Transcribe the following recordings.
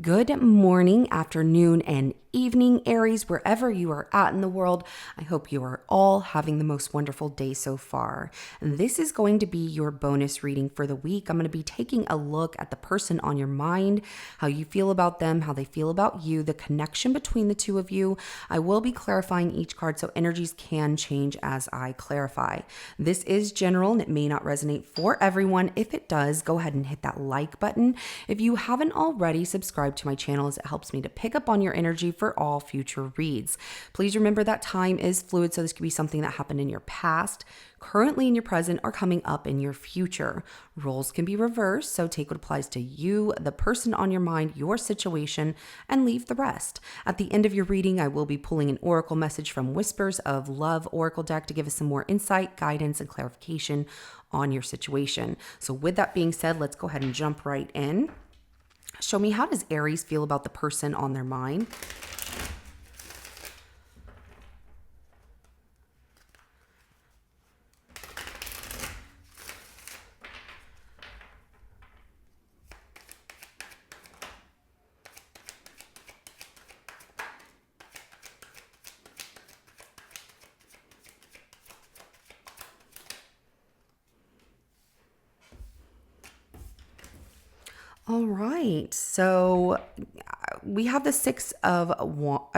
Good morning, afternoon, and evening, Aries, wherever you are at in the world. I hope you are all having the most wonderful day so far. This is going to be your bonus reading for the week. I'm going to be taking a look at the person on your mind, how you feel about them, how they feel about you, the connection between the two of you. I will be clarifying each card so energies can change as I clarify. This is general and it may not resonate for everyone. If it does, go ahead and hit that like button. If you haven't already, subscribe to my channel as it helps me to pick up on your energy for all future reads. Please remember that time is fluid, so this could be something that happened in your past, currently in your present, or coming up in your future. Roles can be reversed, so take what applies to you, the person on your mind, your situation, and leave the rest. At the end of your reading, I will be pulling an oracle message from Whispers of Love Oracle deck to give us some more insight, guidance, and clarification on your situation. So with that being said, let's go ahead and jump right in. Show me, how does Aries feel about the person on their mind? All right, so we have the Six of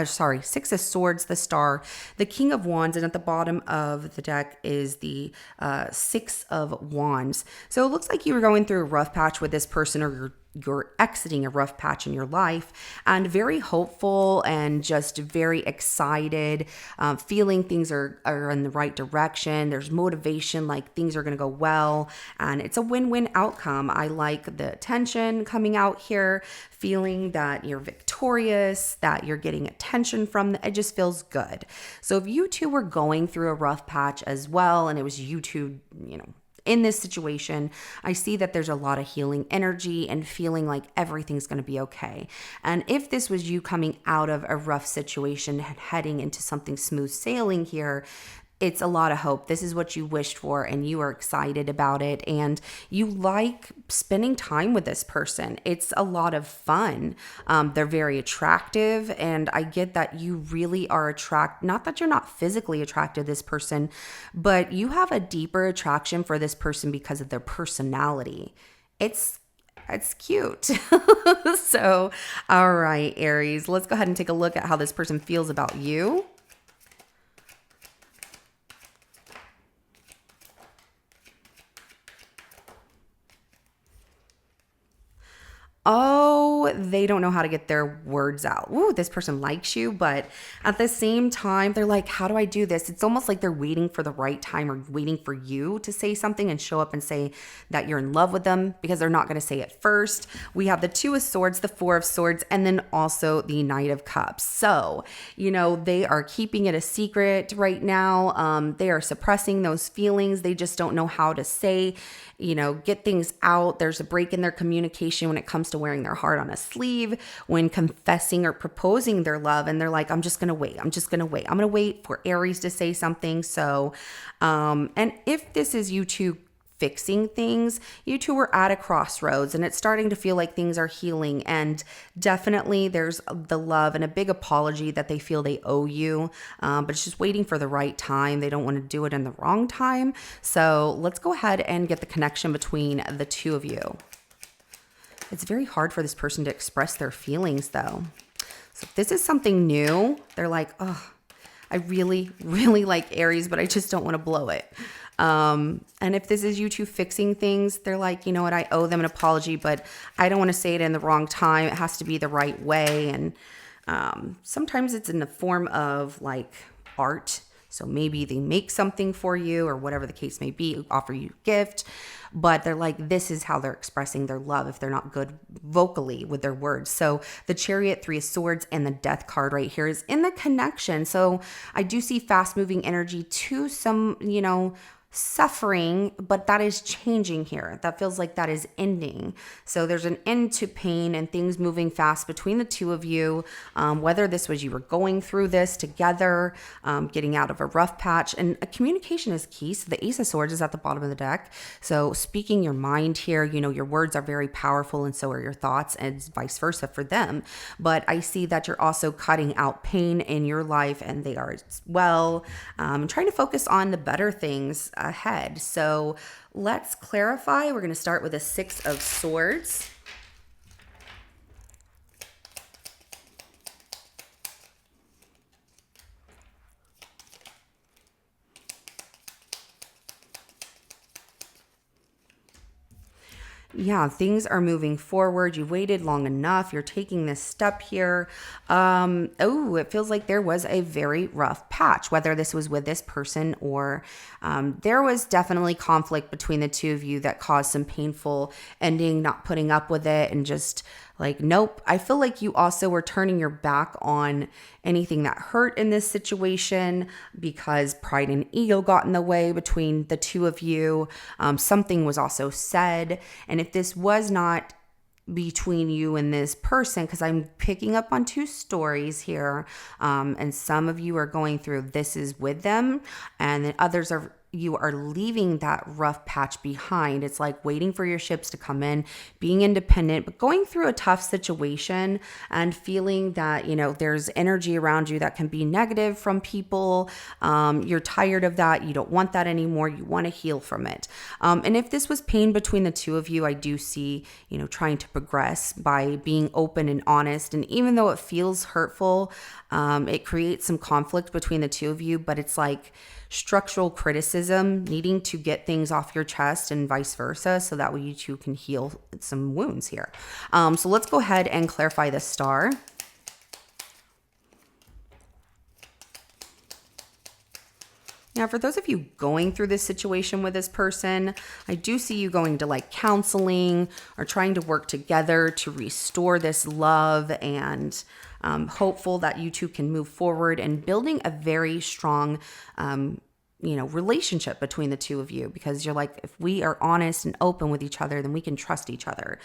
Swords, the Star, the King of Wands, and at the bottom of the deck is the Six of Wands. So it looks like you were going through a rough patch with this person, or you're exiting a rough patch in your life, and very hopeful and just very excited, feeling things are in the right direction. There's motivation, like things are going to go well, and it's a win-win outcome. I like the tension coming out here, feeling that you're victorious, that you're getting attention from it just feels good. So if you two were going through a rough patch as well, and it was you two, in this situation, I see that there's a lot of healing energy and feeling like everything's going to be okay. And if this was you coming out of a rough situation and heading into something smooth sailing here, it's a lot of hope. This is what you wished for and you are excited about it, and you like spending time with this person. It's a lot of fun. They're very attractive, and I get that you really are not that you're not physically attracted to this person, but you have a deeper attraction for this person because of their personality. It's cute. So, all right, Aries, let's go ahead and take a look at how this person feels about you. Oh, they don't know how to get their words out. Ooh, this person likes you, but at the same time, they're like, how do I do this? It's almost like they're waiting for the right time, or waiting for you to say something and show up and say that you're in love with them, because they're not going to say it first. We have the Two of Swords, the Four of Swords, and then also the Knight of Cups. So, they are keeping it a secret right now. They are suppressing those feelings. They just don't know how to say, get things out. There's a break in their communication when it comes to wearing their heart on a sleeve, when confessing or proposing their love, and they're like, I'm just gonna wait. I'm gonna wait for Aries to say something. So and if this is you two fixing things, you two are at a crossroads and it's starting to feel like things are healing, and definitely there's the love and a big apology that they feel they owe you, but it's just waiting for the right time. They don't want to do it in the wrong time. So let's go ahead and get the connection between the two of you. It's very hard for this person to express their feelings, though. So if this is something new, they're like, oh, I really, really like Aries, but I just don't want to blow it. And if this is you two fixing things, they're like, you know what, I owe them an apology, but I don't want to say it in the wrong time. It has to be the right way. And sometimes it's in the form of like art. So maybe they make something for you, or whatever the case may be, offer you a gift, but they're like, this is how they're expressing their love if they're not good vocally with their words. So the Chariot, Three of Swords, and the Death card right here is in the connection. So I do see fast moving energy to some, suffering, but that is changing here. That feels like that is ending. So there's an end to pain and things moving fast between the two of you. Whether this was you were going through this together, getting out of a rough patch, and communication is key. So the Ace of Swords is at the bottom of the deck. So speaking your mind here, your words are very powerful, and so are your thoughts, and vice versa for them. But I see that you're also cutting out pain in your life, and they are as well, trying to focus on the better things ahead. So let's clarify. We're going to start with a Six of Swords. Yeah, things are moving forward. You waited long enough. You're taking this step here. It feels like there was a very rough patch, whether this was with this person or there was definitely conflict between the two of you that caused some painful ending, not putting up with it, and just like, nope. I feel like you also were turning your back on anything that hurt in this situation because pride and ego got in the way between the two of you. Something was also said. And if this was not between you and this person, because I'm picking up on two stories here, and some of you are going through this is with them, and then others are you are leaving that rough patch behind. It's like waiting for your ships to come in, being independent, but going through a tough situation and feeling that, there's energy around you that can be negative from people. You're tired of that. You don't want that anymore. You want to heal from it. And if this was pain between the two of you, I do see, trying to progress by being open and honest. And even though it feels hurtful, it creates some conflict between the two of you, but it's like structural criticism, needing to get things off your chest and vice versa, so that way you two can heal some wounds here. So let's go ahead and clarify the star. Now, for those of you going through this situation with this person, I do see you going to like counseling or trying to work together to restore this love, and hopeful that you two can move forward and building a very strong relationship between the two of you, because you're like, if we are honest and open with each other, then we can trust each other.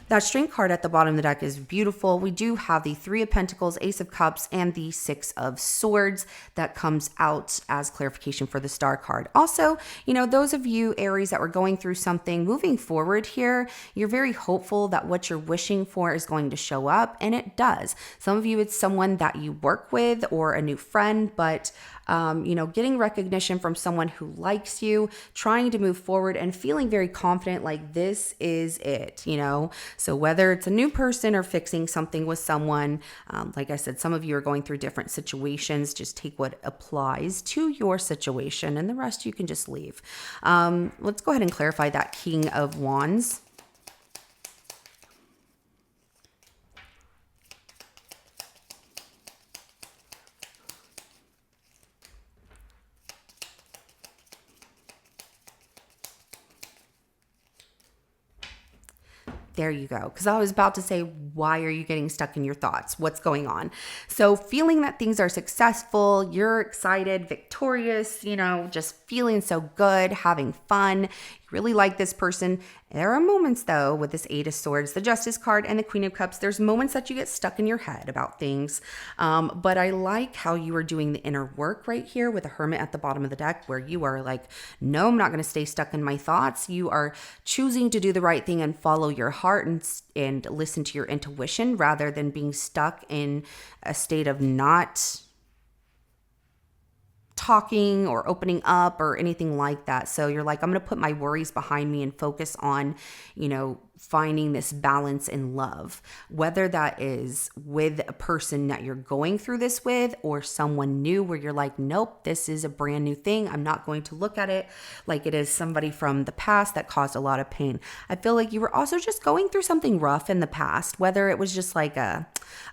That Strength card at the bottom of the deck is beautiful. We do have the Three of Pentacles, Ace of Cups, and the Six of Swords that comes out as clarification for the Star card. Also, those of you, Aries, that were going through something, moving forward here, you're very hopeful that what you're wishing for is going to show up, and it does. Some of you, it's someone that you work with or a new friend, but getting recognition from someone who likes you, trying to move forward and feeling very confident, like this is it, So whether it's a new person or fixing something with someone, like I said, some of you are going through different situations. Just take what applies to your situation, and the rest you can just leave. Let's go ahead and clarify that King of Wands. There you go. Because I was about to say, why are you getting stuck in your thoughts? What's going on? So feeling that things are successful, you're excited, victorious, just feeling so good, having fun. You really like this person. There are moments, though, with this Eight of Swords, the Justice card, and the Queen of Cups, there's moments that you get stuck in your head about things. But I like how you are doing the inner work right here with the Hermit at the bottom of the deck, where you are like, no, I'm not going to stay stuck in my thoughts. You are choosing to do the right thing and follow your heart and listen to your intuition, rather than being stuck in a state of not talking or opening up or anything like that. So you're like, I'm going to put my worries behind me and focus on, finding this balance in love, whether that is with a person that you're going through this with or someone new where you're like, nope, this is a brand new thing. I'm not going to look at it like it is somebody from the past that caused a lot of pain. I feel like you were also just going through something rough in the past, whether it was just like a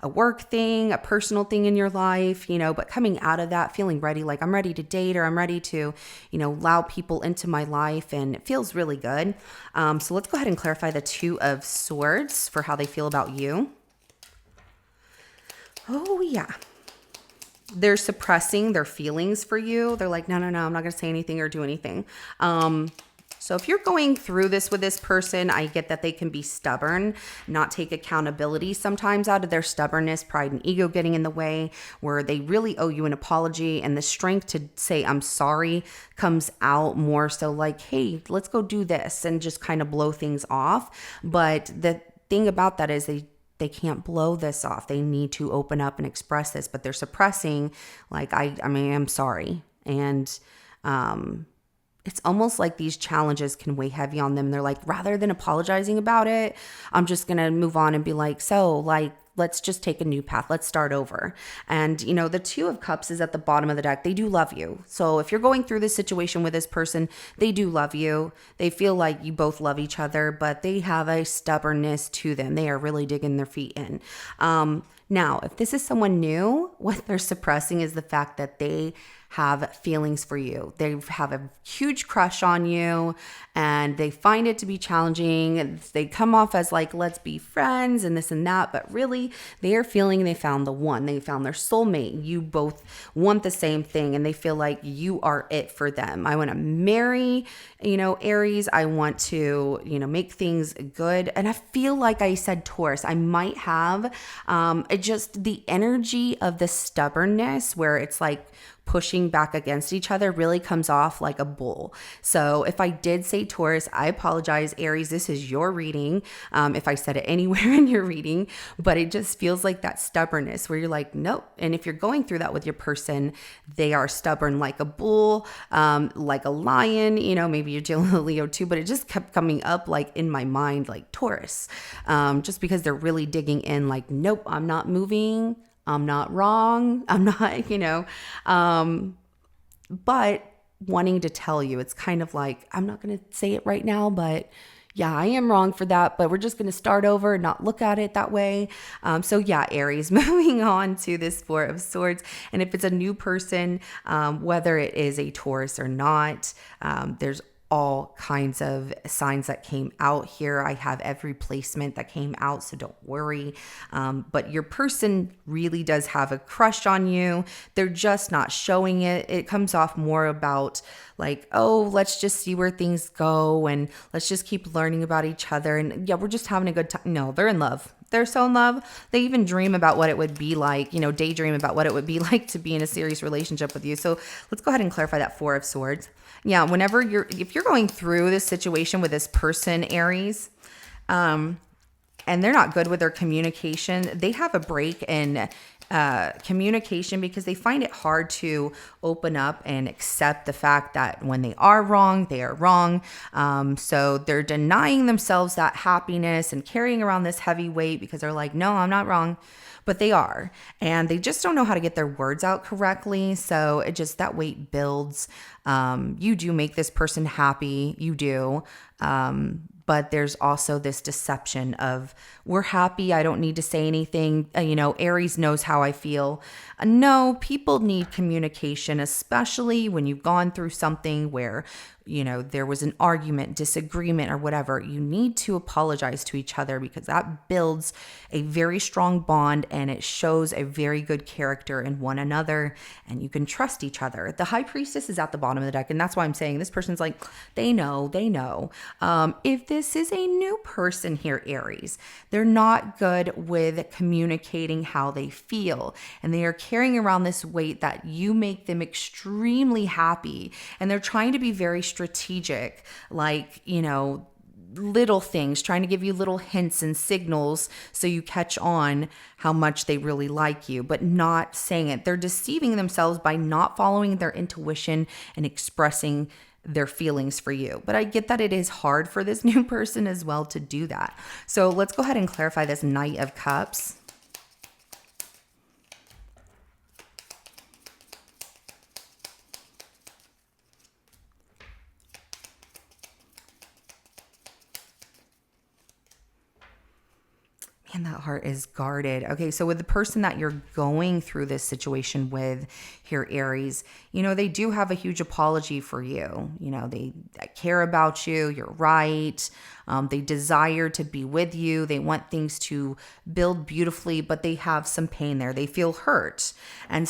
work thing, a personal thing in your life, but coming out of that, feeling ready, like I'm ready to date, or I'm ready to, allow people into my life, and it feels really good. So let's go ahead and clarify the Two of Swords for how they feel about you. Oh, yeah. they're suppressing their feelings for you. They're like, no, no, no, I'm not going to say anything or do anything. So if you're going through this with this person, I get that they can be stubborn, not take accountability sometimes out of their stubbornness, pride and ego getting in the way, where they really owe you an apology, and the strength to say I'm sorry comes out more so like, hey, let's go do this, and just kind of blow things off. But the thing about that is they can't blow this off. They need to open up and express this, but they're suppressing like I mean, I'm sorry. And it's almost like these challenges can weigh heavy on them. They're like, rather than apologizing about it, I'm just going to move on and be like, so like, let's just take a new path. Let's start over. And, you know, the Two of Cups is at the bottom of the deck. They do love you. So if you're going through this situation with this person, they do love you. They feel like you both love each other, but they have a stubbornness to them. They are really digging their feet in. Now, if this is someone new, what they're suppressing is the fact that they have feelings for you. They have a huge crush on you and they find it to be challenging. They come off as like, let's be friends and this and that, but really they are feeling they found the one. They found their soulmate. You both want the same thing and they feel like you are it for them. I want to marry, you know, Aries. I want to, you know, make things good. And I feel like I said Taurus, I might have just the energy of the stubbornness where it's like pushing back against each other really comes off like a bull. So if I did say Taurus, I apologize, Aries. This is your reading. If I said it anywhere in your reading, but it just feels like that stubbornness where you're like, nope. And if you're going through that with your person, they are stubborn like a bull, like a lion, you know, maybe you're dealing with a Leo too, but it just kept coming up like in my mind, like Taurus, just because they're really digging in like, nope, I'm not moving. I'm not wrong. I'm not, you know, but wanting to tell you, it's kind of like, I'm not going to say it right now, but yeah, I am wrong for that, but we're just going to start over and not look at it that way. So yeah, Aries, moving on to this Four of Swords. And if it's a new person, whether it is a Taurus or not, there's all kinds of signs that came out here. I have every placement that came out, so don't worry. But your person really does have a crush on you. They're just not showing it. It comes off more about like, oh, let's just see where things go and let's just keep learning about each other. And yeah, we're just having a good time. No, they're in love. They're so in love. They even dream about what it would be like, you know, daydream about what it would be like to be in a serious relationship with you. So let's go ahead and clarify that Four of Swords. Yeah, if you're going through this situation with this person, Aries, and they're not good with their communication, they have a break in communication because they find it hard to open up and accept the fact that when they are wrong, they are wrong. So they're denying themselves that happiness and carrying around this heavy weight because they're like, no, I'm not wrong. But they are, and they just don't know how to get their words out correctly. So it just, that weight builds. You do make this person happy. You do. But there's also this deception of we're happy. I don't need to say anything. You know, Aries knows how I feel. No, people need communication, especially when you've gone through something where, you know, there was an argument, disagreement, or whatever. You need to apologize to each other because that builds a very strong bond and it shows a very good character in one another and you can trust each other. The High Priestess is at the bottom of the deck, and that's why I'm saying this person's like, they know. If this is a new person here, Aries, they're not good with communicating how they feel and they are carrying around this weight that you make them extremely happy, and they're trying to be very strategic, like, you know, little things, trying to give you little hints and signals so you catch on how much they really like you, but not saying it. They're deceiving themselves by not following their intuition and expressing their feelings for you. But I get that it is hard for this new person as well to do that. So let's go ahead and clarify this Knight of Cups. And that heart is guarded. Okay, so with the person that you're going through this situation with here, Aries, they do have a huge apology for you. They care about you. You're right. They desire to be with you. They want things to build beautifully, but they have some pain there. They feel hurt. And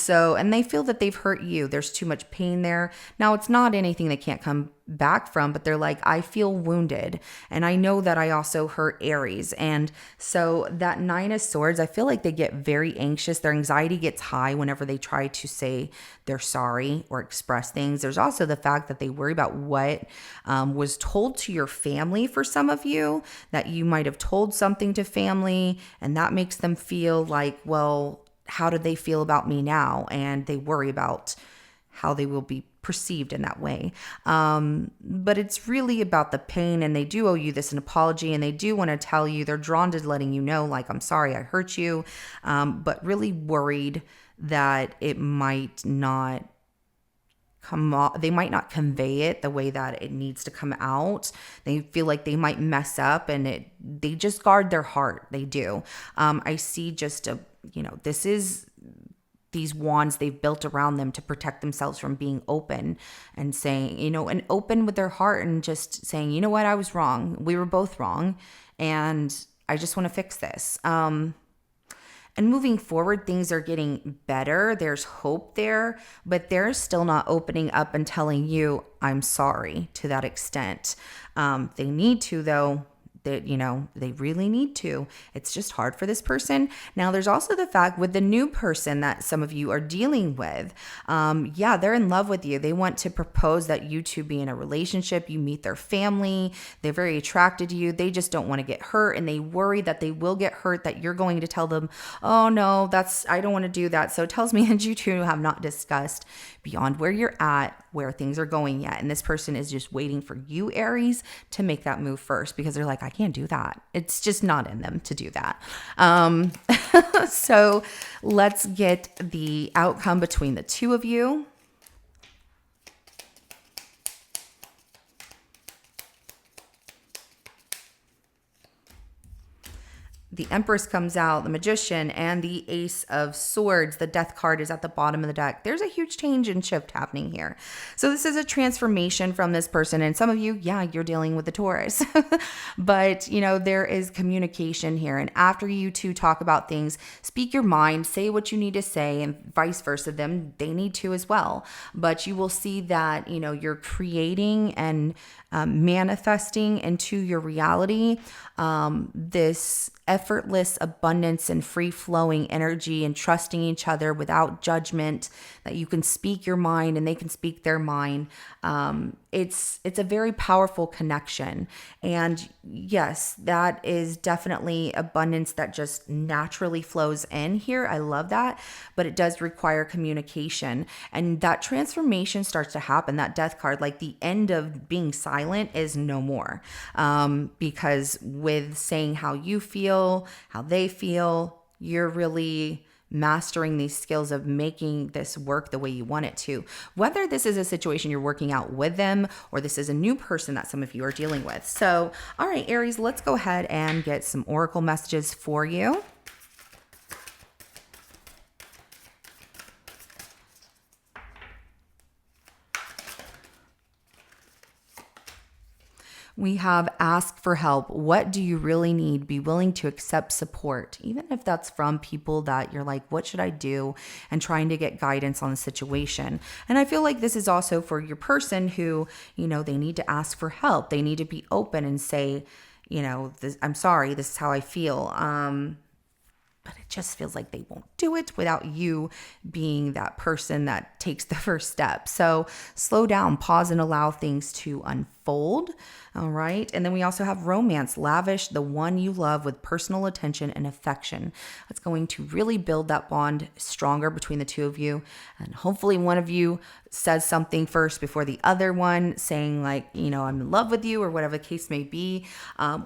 they feel that they've hurt you. There's too much pain there. Now, it's not anything they can't come back from, but they're like, I feel wounded. And I know that I also hurt Aries. And so that Nine of Swords, I feel like they get very anxious. Their anxiety gets high whenever they try to say they're sorry or express things. There's also the fact that they worry about what was told to your family for some of you, that you might have told something to family, and that makes them feel like, well, how do they feel about me now? And they worry about how they will be perceived in that way. But it's really about the pain, and they do owe you this an apology, and they do want to tell you, they're drawn to letting you know, like, I'm sorry I hurt you, but really worried that it might not come off, they might not convey it the way that it needs to come out. They feel like they might mess up, and they just guard their heart. They do. I see just this is these wands they've built around them to protect themselves from being open and saying, and open with their heart and just saying, you know what, I was wrong. We were both wrong. And I just want to fix this. And moving forward, things are getting better. There's hope there, but they're still not opening up and telling you, I'm sorry to that extent. They need to, though. That they really need to. It's just hard for this person. Now, there's also the fact with the new person that some of you are dealing with. They're in love with you. They want to propose that you two be in a relationship. You meet their family. They're very attracted to you. They just don't want to get hurt, and they worry that they will get hurt, that you're going to tell them, oh no, I don't want to do that. So it tells me that you two have not discussed beyond where you're at, where things are going yet. And this person is just waiting for you, Aries, to make that move first, because they're like, I can't do that. It's just not in them to do that. So let's get the outcome between the two of you. The Empress comes out, the Magician, and the Ace of Swords. The Death card is at the bottom of the deck. There's a huge change and shift happening here. So this is a transformation from this person. And some of you, you're dealing with the Taurus. But, there is communication here. And after you two talk about things, speak your mind, say what you need to say, and vice versa. They need to as well. But you will see that, you're creating and manifesting into your reality this effortless abundance and free-flowing energy, and trusting each other without judgment, that you can speak your mind and they can speak their mind. It's a very powerful connection. And yes, that is definitely abundance that just naturally flows in here. I love that, but it does require communication. And that transformation starts to happen. That Death card, like the end of being silent, is no more. Because with saying how you feel, how they feel, you're really mastering these skills of making this work the way you want it to. Whether this is a situation you're working out with them, or this is a new person that some of you are dealing with. So, all right, Aries, let's go ahead and get some oracle messages for you. We have ask for help. What do you really need? Be willing to accept support, even if that's from people that you're like, what should I do? And trying to get guidance on the situation. And I feel like this is also for your person who, they need to ask for help. They need to be open and say, I'm sorry, this is how I feel. But it just feels like they won't do it without you being that person that takes the first step. So slow down, pause, and allow things to unfold. All right. And then we also have romance. Lavish the one you love with personal attention and affection. That's going to really build that bond stronger between the two of you. And hopefully one of you says something first before the other one, saying like, I'm in love with you, or whatever the case may be.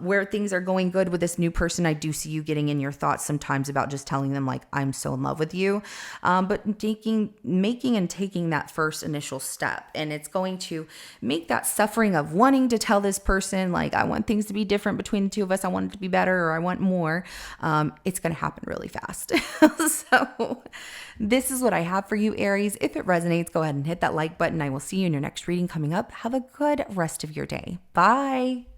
Where things are going good with this new person, I do see you getting in your thoughts sometimes about just telling them like, I'm so in love with you. But making and taking that first initial step. And it's going to make that suffering of wanting to tell this person, like, I want things to be different between the two of us. I want it to be better, or I want more. It's going to happen really fast. So this is what I have for you, Aries. If it resonates, go ahead and hit that like button. I will see you in your next reading coming up. Have a good rest of your day. Bye.